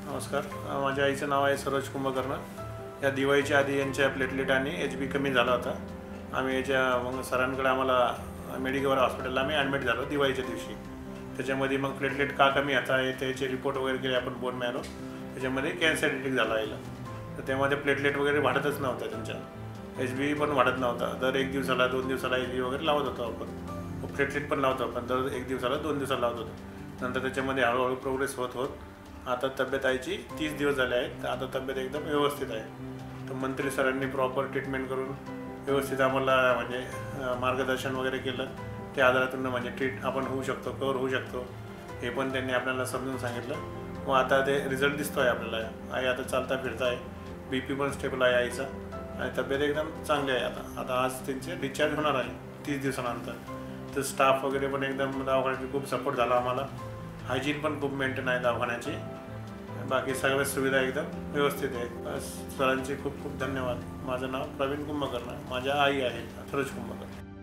नमस्कार. माझ्या आईचं नाव आहे सरोज कुंभकर्ण. या दिवाळीच्या आधी यांच्या प्लेटलेट आणि HB कमी झाला होता. आम्ही मग सरांकडे आम्हाला मेडिकल हॉस्पिटलला आम्ही ॲडमिट झालो दिवाळीच्या दिवशी. त्याच्यामध्ये मग प्लेटलेट का कमी आता आहे त्याचे रिपोर्ट वगैरे केले आपण बोन मॅरो. त्याच्यामध्ये कॅन्सर डिटेक्ट झाला आईला. तर त्यामध्ये प्लेटलेट वगैरे वाढतच नव्हता त्यांच्या. HB पण वाढत नव्हता. दर 1 दिवसाला 2 दिवसाला HB वगैरे लावत होतो आपण. प्लेटलेट पण लावतो आपण दर 1 दिवसाला 2 दिवसाला लावत होतो. नंतर त्याच्यामध्ये हळूहळू प्रोग्रेस होत आता तब्येत आईची 30 दिवस झाले आहेत. तर आता तब्येत एकदम व्यवस्थित आहे. तर मंत्री सरांनी प्रॉपर ट्रीटमेंट करून व्यवस्थित आम्हाला म्हणजे मार्गदर्शन वगैरे केलं. त्या आधारातून म्हणजे आपण होऊ शकतो, कव्हर होऊ शकतो हे पण त्यांनी आपल्याला समजून सांगितलं. मग आता ते रिझल्ट दिसतो आहे आपल्याला. आई आता चालता फिरता आहे. BP पण स्टेबल आहे आईचा आणि तब्येत एकदम चांगली आहे. आता आज त्यांचे डिस्चार्ज होणार आहे 30 दिवसानंतर. तर स्टाफ वगैरे पण एकदम दवाखान्याची खूप सपोर्ट झाला आम्हाला. हायजीन पण खूप मेंटेन आहे दवाखान्याची. बाकी सगळ्या सुविधा एकदम व्यवस्थित आहेत. बस सरांचे खूप खूप धन्यवाद. माझं नाव प्रवीण कुंभकर्ण. माझ्या आई आहे सरोज कुंभकर्ण.